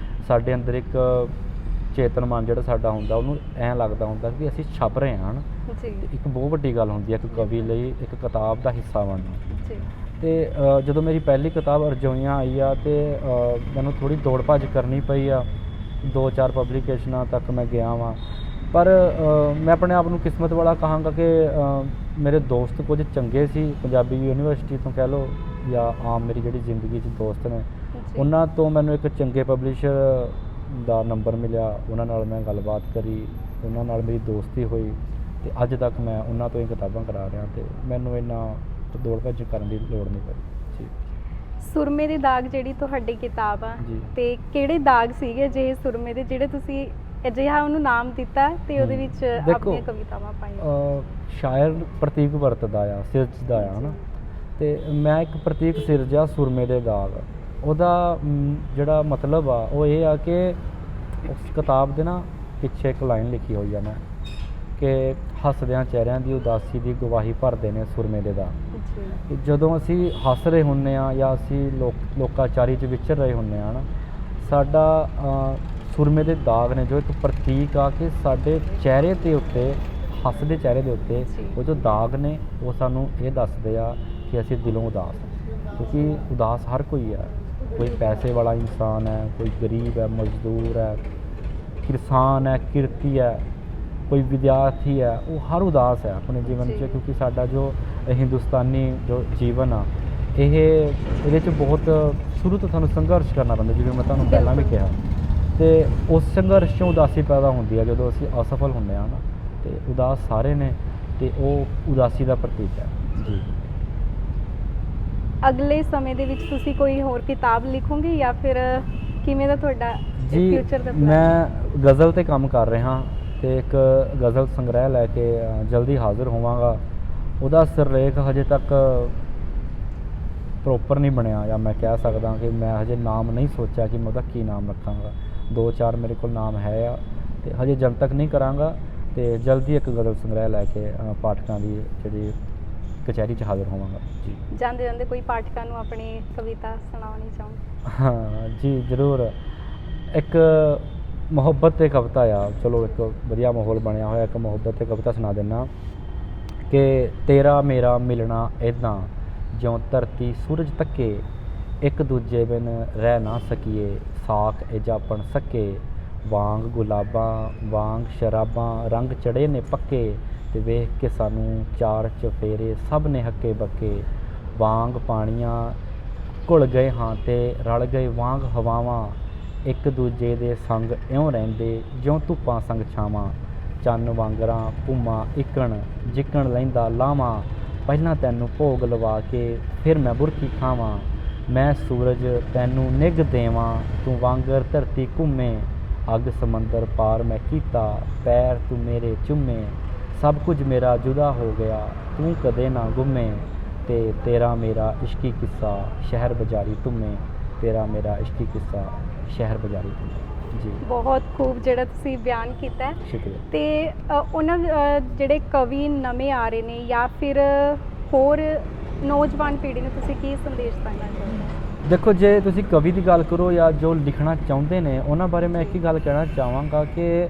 ਸਾਡੇ ਅੰਦਰ ਇੱਕ ਚੇਤਨ ਮਨ ਜਿਹੜਾ ਸਾਡਾ ਹੁੰਦਾ, ਉਹਨੂੰ ਐਂ ਲੱਗਦਾ ਹੁੰਦਾ ਕਿ ਅਸੀਂ ਛਪ ਰਹੇ ਹਾਂ ਨਾ। ਜੀ ਇੱਕ ਬਹੁਤ ਵੱਡੀ ਗੱਲ ਹੁੰਦੀ ਹੈ ਇੱਕ ਕਵੀ ਲਈ ਇੱਕ ਕਿਤਾਬ ਦਾ ਹਿੱਸਾ ਬਣਨਾ। ਜੀ ਅਤੇ ਜਦੋਂ ਮੇਰੀ ਪਹਿਲੀ ਕਿਤਾਬ ਰਜੋਈਆਂ ਆਈ ਆ ਅਤੇ ਮੈਨੂੰ ਥੋੜ੍ਹੀ ਦੌੜ ਭੱਜ ਕਰਨੀ ਪਈ ਆ, 2-4 ਪਬਲੀਕੇਸ਼ਨਾਂ ਤੱਕ ਮੈਂ ਗਿਆ ਵਾਂ। ਪਰ ਮੈਂ ਆਪਣੇ ਆਪ ਨੂੰ ਕਿਸਮਤ ਵਾਲਾ ਕਹਾਂਗਾ ਕਿ ਮੇਰੇ ਦੋਸਤ ਕੁਝ ਚੰਗੇ ਸੀ, ਪੰਜਾਬੀ ਯੂਨੀਵਰਸਿਟੀ ਤੋਂ ਕਹਿ ਲਓ ਜਾਂ ਆਮ ਮੇਰੀ ਜਿਹੜੀ ਜ਼ਿੰਦਗੀ 'ਚ ਦੋਸਤ ਨੇ, ਉਹਨਾਂ ਤੋਂ ਮੈਨੂੰ ਇੱਕ ਚੰਗੇ ਪਬਲਿਸ਼ਰ ਦਾ ਨੰਬਰ ਮਿਲਿਆ। ਉਹਨਾਂ ਨਾਲ ਮੈਂ ਗੱਲਬਾਤ ਕਰੀ, ਉਹਨਾਂ ਨਾਲ ਮੇਰੀ ਦੋਸਤੀ ਹੋਈ ਅਤੇ ਅੱਜ ਤੱਕ ਮੈਂ ਉਹਨਾਂ ਤੋਂ ਹੀ ਕਿਤਾਬਾਂ ਕਰਾ ਰਿਹਾ ਅਤੇ ਮੈਨੂੰ ਇੰਨਾ ਦੌੜ ਭੱਜ ਕਰਨ ਦੀ ਲੋੜ ਨਹੀਂ ਪਈ। ਜੀ ਸੁਰਮੇ ਦੇ ਦਾਗ ਜਿਹੜੀ ਤੁਹਾਡੀ ਕਿਤਾਬ ਆ, ਜੀ। ਤੇ ਕਿਹੜੇ ਦਾਗ ਸੀਗੇ ਅਜਿਹੇ ਸੁਰਮੇ ਦੇ ਜਿਹੜੇ ਤੁਸੀਂ ਅਜਿਹਾ ਉਹਨੂੰ ਨਾਮ ਦਿੱਤਾ ਤੇ ਉਹਦੇ ਵਿੱਚ ਦੇਖੋ, ਆਪਣੀਆਂ ਕਵਿਤਾਵਾਂ ਪਾਈਆਂ? ਸ਼ਾਇਰ ਪ੍ਰਤੀਕ ਵਰਤਦਾ ਆ, ਸਿਰਜਦਾ ਆ ਹੈ ਨਾ, ਅਤੇ ਮੈਂ ਇੱਕ ਪ੍ਰਤੀਕ ਸਿਰਜਿਆ ਸੁਰਮੇ ਦੇ ਦਾਗ। ਉਹਦਾ ਜਿਹੜਾ ਮਤਲਬ ਆ ਉਹ ਇਹ ਆ ਕਿ ਉਸ ਕਿਤਾਬ ਦੇ ਨਾ ਪਿੱਛੇ ਇੱਕ ਲਾਈਨ ਲਿਖੀ ਹੋਈ ਆ ਮੈਂ ਕਿ ਹੱਸਦਿਆਂ ਚਿਹਰਿਆਂ ਦੀ ਉਦਾਸੀ ਦੀ ਗਵਾਹੀ ਭਰਦੇ ਨੇ ਸੁਰਮੇ ਦੇ ਦਾਗ। ਜੀ ਕਿ ਜਦੋਂ ਅਸੀਂ ਹੱਸ ਰਹੇ ਹੁੰਦੇ ਆ ਜਾਂ ਅਸੀਂ ਲੋਕਾਚਾਰੀ 'ਚ ਵਿਚਰ ਰਹੇ ਹੁੰਦੇ ਆ ਨਾ, ਸਾਡਾ ਸੁਰਮੇ ਦੇ ਦਾਗ ਨੇ ਜੋ ਇੱਕ ਪ੍ਰਤੀਕ ਆ ਕਿ ਸਾਡੇ ਚਿਹਰੇ ਦੇ ਉੱਤੇ, ਹੱਸਦੇ ਚਿਹਰੇ ਦੇ ਉੱਤੇ ਜੀ। ਉਹ ਜੋ ਦਾਗ ਨੇ ਉਹ ਸਾਨੂੰ ਇਹ ਦੱਸਦੇ ਆ ਕਿ ਅਸੀਂ ਦਿਲੋਂ ਉਦਾਸ ਹਾਂ। ਕਿਉਂਕਿ ਉਦਾਸ ਹਰ ਕੋਈ ਹੈ, ਕੋਈ ਪੈਸੇ ਵਾਲਾ ਇਨਸਾਨ ਹੈ, ਕੋਈ ਗਰੀਬ ਹੈ, ਮਜ਼ਦੂਰ ਹੈ, ਕਿਸਾਨ ਹੈ, ਕਿਰਤੀ ਹੈ, ਕੋਈ ਵਿਦਿਆਰਥੀ ਹੈ, ਉਹ ਹਰ ਉਦਾਸ ਹੈ ਆਪਣੇ ਜੀਵਨ 'ਚ। ਜੀ। ਕਿਉਂਕਿ ਸਾਡਾ ਜੋ ਹਿੰਦੁਸਤਾਨੀ ਜੋ ਜੀਵਨ ਆ, ਇਹਦੇ 'ਚ ਬਹੁਤ ਸ਼ੁਰੂ ਤੋਂ ਸਾਨੂੰ ਸੰਘਰਸ਼ ਕਰਨਾ ਪੈਂਦਾ, ਜਿਵੇਂ ਮੈਂ ਤੁਹਾਨੂੰ ਪਹਿਲਾਂ ਵੀ ਕਿਹਾ। ਅਤੇ ਉਸ ਸੰਘਰਸ਼ 'ਚੋਂ ਉਦਾਸੀ ਪੈਦਾ ਹੁੰਦੀ ਹੈ ਜਦੋਂ ਅਸੀਂ ਅਸਫਲ ਹੁੰਦੇ ਹਾਂ ਨਾ, ਅਤੇ ਉਦਾਸ ਸਾਰੇ ਨੇ ਅਤੇ ਉਹ ਉਦਾਸੀ ਦਾ ਪ੍ਰਤੀਕ ਹੈ ਜੀ। ਅਗਲੇ ਸਮੇਂ ਦੇ ਵਿੱਚ ਤੁਸੀਂ ਕੋਈ ਹੋਰ ਕਿਤਾਬ ਲਿਖੋਗੇ ਜਾਂ ਫਿਰ ਕਿਵੇਂ ਦਾ ਤੁਹਾਡਾ ਜੀ ਫਿਊਚਰ ਦਾ ਪਲਾਨ? ਮੈਂ ਗਜ਼ਲ 'ਤੇ ਕੰਮ ਕਰ ਰਿਹਾ ਅਤੇ ਇੱਕ ਗਜ਼ਲ ਸੰਗ੍ਰਹਿ ਲੈ ਕੇ ਜਲਦੀ ਹਾਜ਼ਰ ਹੋਵਾਂਗਾ। ਉਹਦਾ ਸਿਰਲੇਖ ਹਜੇ ਤੱਕ ਪ੍ਰੋਪਰ ਨਹੀਂ ਬਣਿਆ, ਜਾਂ ਮੈਂ ਕਹਿ ਸਕਦਾ ਕਿ ਮੈਂ ਹਜੇ ਨਾਮ ਨਹੀਂ ਸੋਚਿਆ ਕਿ ਮੈਂ ਉਹਦਾ ਕੀ ਨਾਮ ਰੱਖਾਂਗਾ। 2-4 ਮੇਰੇ ਕੋਲ ਨਾਮ ਹੈ ਆ, ਅਤੇ ਹਜੇ ਜਨਤਕ ਨਹੀਂ ਕਰਾਂਗਾ, ਅਤੇ ਜਲਦੀ ਇੱਕ ਗਜ਼ਲ ਸੰਗ੍ਰਹਿ ਲੈ ਕੇ ਪਾਠਕਾਂ ਦੀ ਜਿਹੜੀ ਕਚਹਿਰੀ 'ਚ ਹਾਜ਼ਰ ਹੋਵਾਂਗਾ ਜੀ। ਜਾਂਦੇ ਜਾਂਦੇ ਕੋਈ ਪਾਠਕਾਂ ਨੂੰ ਆਪਣੀ ਕਵਿਤਾ ਸੁਣਾਉਣੀ ਚਾਹੋ? ਹਾਂ ਜੀ, ਜ਼ਰੂਰ। ਇੱਕ ਮੁਹੱਬਤ 'ਤੇ ਕਵਿਤਾ ਆ, ਚਲੋ ਇੱਕ ਵਧੀਆ ਮਾਹੌਲ ਬਣਿਆ ਹੋਇਆ, ਇੱਕ ਮੁਹੱਬਤ 'ਤੇ ਕਵਿਤਾ ਸੁਣਾ ਦਿੰਦਾ ਕਿ ਤੇਰਾ ਮੇਰਾ ਮਿਲਣਾ ਇੱਦਾਂ ਜਿਉਂ ਧਰਤੀ ਸੂਰਜ ਤੱਕੇ, ਇੱਕ ਦੂਜੇ ਬਿਨ ਰਹਿ ਨਾ ਸਕੀਏ, ਸਾਖ ਏ ਜਾਪਣ ਸਕੇ, ਵਾਂਗ ਗੁਲਾਬਾਂ ਵਾਂਗ ਸ਼ਰਾਬਾਂ ਰੰਗ ਚੜੇ ਨੇ ਪੱਕੇ, ਤੇ ਵੇਖ ਕੇ ਸਾਨੂੰ ਚਾਰ ਚਫੇਰੇ ਸਭ ਨੇ ਹੱਕੇ ਬੱਕੇ, ਵਾਂਗ ਪਾਣੀਆਂ ਘੁਲ ਗਏ ਹਾਂ ਤੇ ਰਲ ਗਏ ਵਾਂਗ ਹਵਾਵਾਂ, ਇੱਕ ਦੂਜੇ ਦੇ ਸੰਗ ਇਉਂ ਰਹਿੰਦੇ ਜਿਉਂ ਧੁੱਪਾਂ ਸੰਗ ਛਾਵਾਂ, ਚੰਨ ਵਾਂਗਰਾਂ ਭੁੰਮਾਂ ਇਕਣ ਜਿੱਕਣ ਲੈਂਦਾ ਲਾਵਾਂ, ਪਹਿਲਾਂ ਤੈਨੂੰ ਭੋਗ ਲਵਾ ਕੇ ਫਿਰ ਮੈਂ ਬੁਰਕੀ ਖਾਵਾਂ, ਮੈਂ ਸੂਰਜ ਤੈਨੂੰ ਨਿੱਘ ਦੇਵਾਂ ਤੂੰ ਵਾਂਗਰ ਧਰਤੀ ਘੁੰਮੇ, ਅੱਗ ਸਮੁੰਦਰ ਪਾਰ ਮੈਂ ਕੀਤਾ ਪੈਰ ਤੂੰ ਮੇਰੇ ਚੁੰਮੇ, ਸਭ ਕੁਝ ਮੇਰਾ ਜੁਦਾ ਹੋ ਗਿਆ ਤੂੰ ਕਦੇ ਨਾ ਗੁੰਮੇ, ਤੇ ਤੇਰਾ ਮੇਰਾ ਇਸ਼ਕੀ ਕਿੱਸਾ ਸ਼ਹਿਰ ਬਾਜ਼ਾਰੀ ਧੁੰਮੇ, ਤੇਰਾ ਮੇਰਾ ਇਸ਼ਕੀ ਕਿੱਸਾ ਸ਼ਹਿਰ ਬਾਜ਼ਾਰੀ ਧੁੰਮੇ ਜੀ। ਬਹੁਤ ਖੂਬ ਜਿਹੜਾ ਤੁਸੀਂ ਬਿਆਨ ਕੀਤਾ ਹੈ। ਸ਼ੁਕਰੀਆ। ਤੇ ਉਹਨਾਂ ਜਿਹੜੇ ਕਵੀ ਨਵੇਂ ਆ ਰਹੇ ਨੇ ਜਾਂ ਫਿਰ ਹੋਰ ਨੌਜਵਾਨ ਪੀੜ੍ਹੀ ਨੂੰ ਤੁਸੀਂ ਕੀ ਸੰਦੇਸ਼ ਦੇਣਾ ਚਾਹੁੰਦੇ ਹੋ? ਦੇਖੋ, ਜੇ ਤੁਸੀਂ ਕਵੀ ਦੀ ਗੱਲ ਕਰੋ ਜਾਂ ਜੋ ਲਿਖਣਾ ਚਾਹੁੰਦੇ ਨੇ ਉਹਨਾਂ ਬਾਰੇ ਮੈਂ ਇੱਕ ਹੀ ਗੱਲ ਕਹਿਣਾ ਚਾਹਾਂਗਾ ਕਿ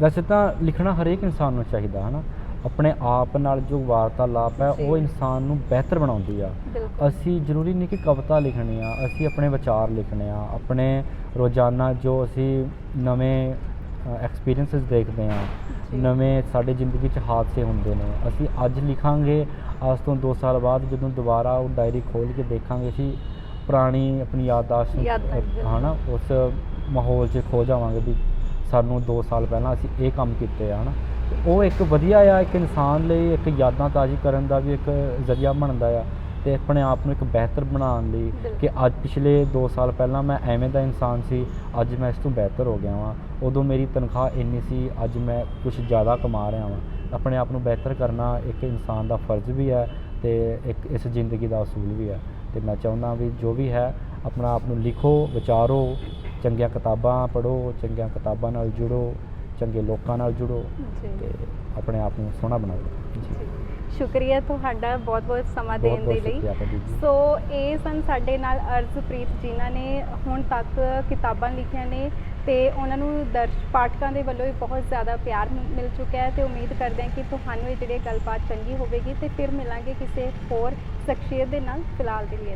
ਵੈਸੇ ਤਾਂ ਲਿਖਣਾ ਹਰੇਕ ਇਨਸਾਨ ਨੂੰ ਚਾਹੀਦਾ ਹੈ ਨਾ। ਆਪਣੇ ਆਪ ਨਾਲ ਜੋ ਵਾਰਤਾਲਾਪ ਹੈ ਉਹ ਇਨਸਾਨ ਨੂੰ ਬਿਹਤਰ ਬਣਾਉਂਦੀ ਆ। ਬਿਲਕੁਲ। ਅਸੀਂ ਜ਼ਰੂਰੀ ਨਹੀਂ ਕਿ ਕਵਿਤਾ ਲਿਖਣੀ ਆ, ਅਸੀਂ ਆਪਣੇ ਵਿਚਾਰ ਲਿਖਣੇ ਆ, ਆਪਣੇ ਰੋਜ਼ਾਨਾ ਜੋ ਅਸੀਂ ਨਵੇਂ ਐਕਸਪੀਰੀਅੰਸਿਸ ਦੇਖਦੇ ਹਾਂ, ਨਵੇਂ ਸਾਡੇ ਜ਼ਿੰਦਗੀ 'ਚ ਹਾਦਸੇ ਹੁੰਦੇ ਨੇ, ਅਸੀਂ ਅੱਜ ਲਿਖਾਂਗੇ, ਅੱਜ ਤੋਂ 2 ਸਾਲ ਬਾਅਦ ਜਦੋਂ ਦੁਬਾਰਾ ਉਹ ਡਾਇਰੀ ਖੋਲ੍ਹ ਕੇ ਦੇਖਾਂਗੇ ਅਸੀਂ ਪੁਰਾਣੀ ਆਪਣੀ ਯਾਦਦਾਸ਼ਤ ਹੈ ਨਾ, ਉਸ ਮਾਹੌਲ 'ਚ ਖੋ ਜਾਵਾਂਗੇ ਵੀ ਸਾਨੂੰ 2 ਸਾਲ ਪਹਿਲਾਂ ਅਸੀਂ ਇਹ ਕੰਮ ਕੀਤੇ ਆ ਹੈ ਨਾ। ਉਹ ਇੱਕ ਵਧੀਆ ਆ, ਇੱਕ ਇਨਸਾਨ ਲਈ ਇੱਕ ਯਾਦਾਂ ਤਾਜ਼ੀ ਕਰਨ ਦਾ ਵੀ ਇੱਕ ਜ਼ਰੀਆ ਬਣਦਾ ਆ, ਅਤੇ ਆਪਣੇ ਆਪ ਨੂੰ ਇੱਕ ਬਿਹਤਰ ਬਣਾਉਣ ਲਈ ਕਿ ਅੱਜ ਪਿਛਲੇ 2 ਸਾਲ ਪਹਿਲਾਂ ਮੈਂ ਐਵੇਂ ਦਾ ਇਨਸਾਨ ਸੀ, ਅੱਜ ਮੈਂ ਇਸ ਤੋਂ ਬਿਹਤਰ ਹੋ ਗਿਆ ਵਾਂ, ਉਦੋਂ ਮੇਰੀ ਤਨਖਾਹ ਇੰਨੀ ਸੀ, ਅੱਜ ਮੈਂ ਕੁਛ ਜ਼ਿਆਦਾ ਕਮਾ ਰਿਹਾ ਵਾਂ। ਆਪਣੇ ਆਪ ਨੂੰ ਬਿਹਤਰ ਕਰਨਾ ਇੱਕ ਇਨਸਾਨ ਦਾ ਫਰਜ਼ ਵੀ ਹੈ ਅਤੇ ਇੱਕ ਇਸ ਜ਼ਿੰਦਗੀ ਦਾ ਅਸੂਲ ਵੀ ਹੈ। ਅਤੇ ਮੈਂ ਚਾਹੁੰਦਾ ਵੀ ਜੋ ਵੀ ਹੈ ਆਪਣਾ ਆਪ ਨੂੰ ਲਿਖੋ, ਵਿਚਾਰੋ, ਚੰਗੀਆਂ ਕਿਤਾਬਾਂ ਪੜ੍ਹੋ, ਚੰਗੀਆਂ ਕਿਤਾਬਾਂ ਨਾਲ ਜੁੜੋ, ਚੰਗੇ ਲੋਕਾਂ ਨਾਲ ਜੁੜੋ ਅਤੇ ਆਪਣੇ ਆਪ ਨੂੰ ਸੋਹਣਾ ਬਣਾਓ ਜੀ। ਸ਼ੁਕਰੀਆ ਤੁਹਾਡਾ ਬਹੁਤ ਬਹੁਤ ਸਮਾਂ ਦੇਣ ਦੇ ਲਈ। ਸੋ ਇਹ ਸਨ ਸਾਡੇ ਨਾਲ ਅਰਜ਼ਪ੍ਰੀਤ ਜਿਨ੍ਹਾਂ ਨੇ ਹੁਣ ਤੱਕ ਕਿਤਾਬਾਂ ਲਿਖੀਆਂ ਨੇ ਅਤੇ ਉਹਨਾਂ ਨੂੰ ਪਾਠਕਾਂ ਦੇ ਵੱਲੋਂ ਵੀ ਬਹੁਤ ਜ਼ਿਆਦਾ ਪਿਆਰ ਮਿਲ ਚੁੱਕਿਆ ਹੈ, ਅਤੇ ਉਮੀਦ ਕਰਦੇ ਹਾਂ ਕਿ ਤੁਹਾਨੂੰ ਇਹ ਜਿਹੜੀ ਗੱਲਬਾਤ ਚੰਗੀ ਹੋਵੇਗੀ, ਅਤੇ ਫਿਰ ਮਿਲਾਂਗੇ ਕਿਸੇ ਹੋਰ ਸ਼ਖਸੀਅਤ ਦੇ ਨਾਲ। ਫਿਲਹਾਲ ਦੇ ਲਈ